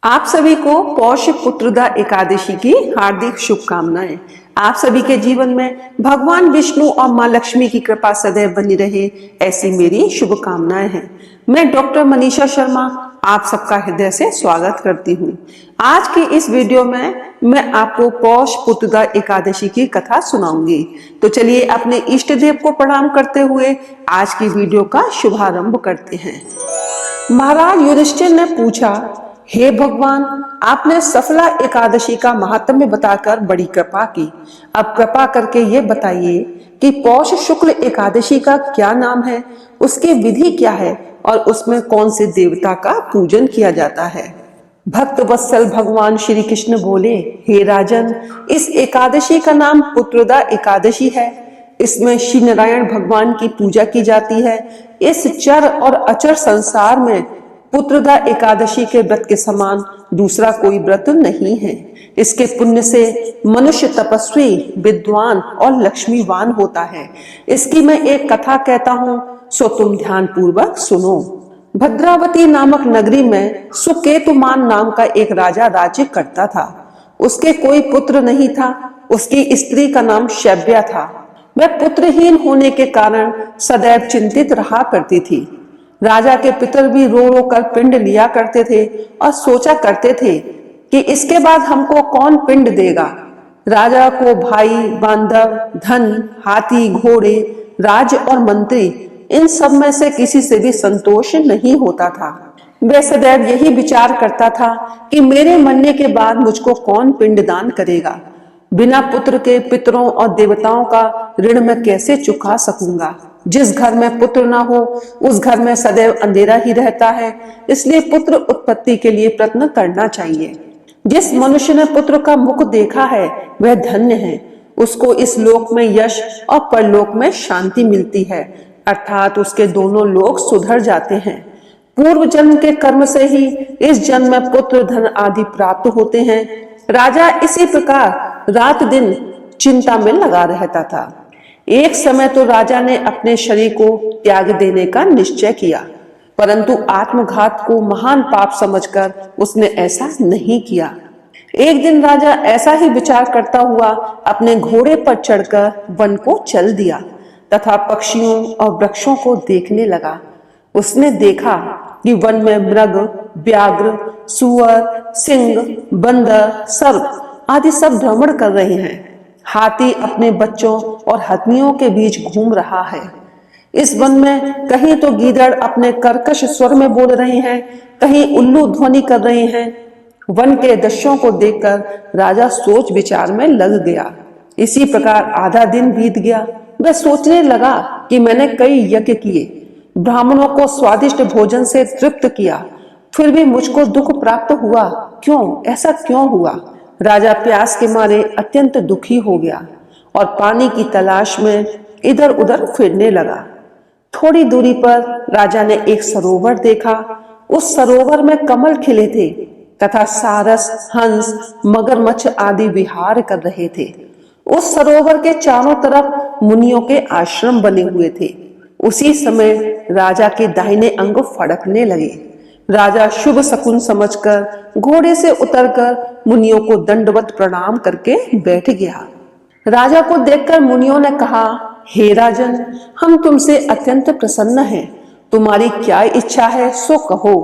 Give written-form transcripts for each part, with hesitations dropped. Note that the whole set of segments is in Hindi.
आप सभी को पौष पुत्रदा एकादशी की हार्दिक शुभकामनाएं। आप सभी के जीवन में भगवान विष्णु और मां लक्ष्मी की कृपा सदैव बनी रहे, ऐसी मेरी शुभकामनाएं हैं। मैं डॉक्टर मनीषा शर्मा आप सबका हृदय से स्वागत करती हूँ। आज की इस वीडियो में मैं आपको पौष पुत्रदा एकादशी की कथा सुनाऊंगी। तो चलिए अपने इष्ट देव को प्रणाम करते हुए आज की वीडियो का शुभारंभ करते हैं। महाराज युधिष्ठिर ने पूछा, हे भगवान, आपने सफला एकादशी का महात्म्य बताकर बड़ी कृपा की। अब कृपा करके ये बताइए कि पौष शुक्ल एकादशी का क्या नाम है, उसकी विधि क्या है और उसमें कौन से देवता का पूजन किया जाता है। भक्त वत्सल भगवान श्री कृष्ण बोले, हे राजन, इस एकादशी का नाम पुत्रदा एकादशी है। इसमें श्री नारायण भगवान की पूजा की जाती है। इस चर और अचर संसार में पुत्रदा एकादशी के व्रत के समान दूसरा कोई व्रत नहीं है। इसके पुण्य से मनुष्य तपस्वी, विद्वान और लक्ष्मीवान होता है। इसकी मैं एक कथा कहता हूँ, सो तुम ध्यान पूर्वक सुनो। भद्रावती नामक नगरी में सुकेतुमान नाम का एक राजा राज्य करता था। उसके कोई पुत्र नहीं था। उसकी स्त्री का नाम शैव्या था। वह पुत्रहीन होने के कारण सदैव चिंतित रहा करती थी। राजा के पितर भी रो रो कर पिंड लिया करते थे और सोचा करते थे कि इसके बाद हमको कौन पिंड देगा। राजा को भाई, बांधव, धन, हाथी, घोड़े, राज और मंत्री, इन सब में से किसी से भी संतोष नहीं होता था। वह सदैव यही विचार करता था कि मेरे मरने के बाद मुझको कौन पिंडदान करेगा। बिना पुत्र के पितरों और देवताओं का ऋण मैं कैसे चुका सकूंगा। जिस घर में पुत्र ना हो उस घर में सदैव अंधेरा ही रहता है। इसलिए पुत्र उत्पत्ति के लिए प्रयत्न करना चाहिए। जिस मनुष्य ने पुत्र का मुख देखा है वह धन्य है। उसको इस लोक में यश और परलोक में शांति मिलती है, अर्थात उसके दोनों लोक सुधर जाते हैं। पूर्व जन्म के कर्म से ही इस जन्म में पुत्र, धन आदि प्राप्त होते हैं। राजा इसी प्रकार रात दिन चिंता में लगा रहता था। एक समय तो राजा ने अपने शरीर को त्याग देने का निश्चय किया, परंतु आत्मघात को महान पाप समझकर उसने ऐसा नहीं किया। एक दिन राजा ऐसा ही विचार करता हुआ अपने घोड़े पर चढ़कर वन को चल दिया तथा पक्षियों और वृक्षों को देखने लगा। उसने देखा कि वन में मृग, व्याघ्र, सुअर, सिंह, बंदर, सर्प आदि सब भ्रमण कर रहे हैं। हाथी अपने बच्चों और हथनियों के बीच घूम रहा है। इस वन में कहीं तो गीदड़ अपने कर्कश स्वर में बोल रहे हैं, कहीं उल्लू ध्वनि कर रहे हैं। वन के दृश्यों को देखकर राजा सोच विचार में लग गया। इसी प्रकार आधा दिन बीत गया। वह सोचने लगा कि मैंने कई यज्ञ किए, ब्राह्मणों को स्वादिष्ट भोजन से तृप्त किया, फिर भी मुझको दुख प्राप्त हुआ। क्यों, ऐसा क्यों हुआ। राजा प्यास के मारे अत्यंत दुखी हो गया और पानी की तलाश में इधर उधर फिरने लगा। थोड़ी दूरी पर राजा ने एक सरोवर देखा। उस सरोवर में कमल खिले थे तथा सारस, हंस, मगरमच्छ आदि विहार कर रहे थे। उस सरोवर के चारों तरफ मुनियों के आश्रम बने हुए थे। उसी समय राजा के दाहिने अंग फड़कने लगे। राजा शुभ शकुन समझकर घोड़े से उतरकर मुनियों को दंडवत प्रणाम करके बैठ गया। राजा को देखकर मुनियों ने कहा, हे राजन, हम तुमसे अत्यंत प्रसन्न हैं। तुम्हारी क्या इच्छा है सो कहो।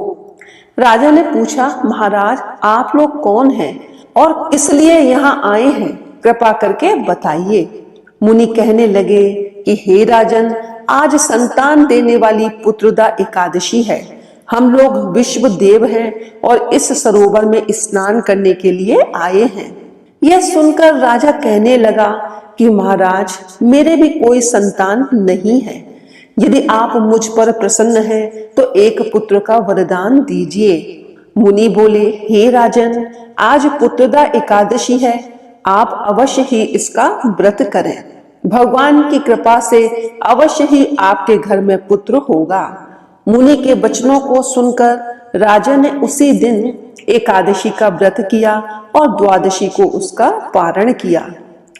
राजा ने पूछा, महाराज, आप लोग कौन हैं और इसलिए यहाँ आए हैं, कृपा करके बताइए। मुनि कहने लगे कि हे राजन, आज संतान देने वाली पुत्रदा एकादशी है। हम लोग विश्व देव हैं और इस सरोवर में स्नान करने के लिए आए हैं। यह सुनकर राजा कहने लगा कि महाराज, मेरे भी कोई संतान नहीं है। यदि आप मुझ पर प्रसन्न हैं तो एक पुत्र का वरदान दीजिए। मुनि बोले, हे राजन, आज पुत्रदा एकादशी है, आप अवश्य ही इसका व्रत करें। भगवान की कृपा से अवश्य ही आपके घर में पुत्र होगा। मुनि के वचनों को सुनकर राजा ने उसी दिन एकादशी का व्रत किया और द्वादशी को उसका पारण किया।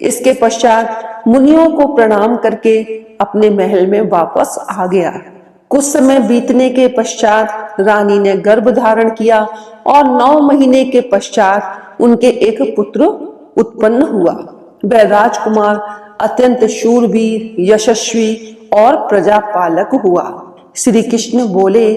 इसके पश्चात मुनियों को प्रणाम करके अपने महल में वापस आ गया। कुछ समय बीतने के पश्चात रानी ने गर्भ धारण किया और 9 महीने के पश्चात उनके एक पुत्र उत्पन्न हुआ। वह राजकुमार अत्यंत शूरवीर, यशस्वी और प्रजापालक हुआ। श्री कृष्ण बोले,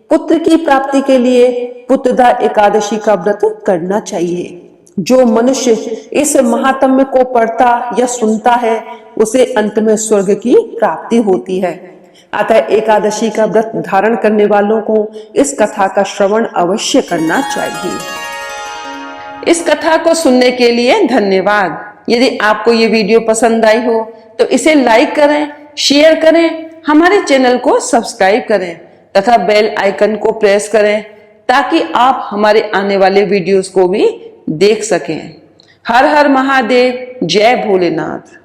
पुत्र की प्राप्ति के लिए पुत्रदा एकादशी का व्रत करना चाहिए। जो मनुष्य इस महात्म्य को पढ़ता या सुनता है उसे अंत में स्वर्ग की प्राप्ति होती है। अतः एकादशी का व्रत धारण करने वालों को इस कथा का श्रवण अवश्य करना चाहिए। इस कथा को सुनने के लिए धन्यवाद। यदि आपको ये वीडियो पसंद आई हो तो इसे लाइक करें, शेयर करें, हमारे चैनल को सब्सक्राइब करें तथा बेल आइकन को प्रेस करें ताकि आप हमारे आने वाले वीडियोस को भी देख सकें। हर हर महादेव, जय भोलेनाथ।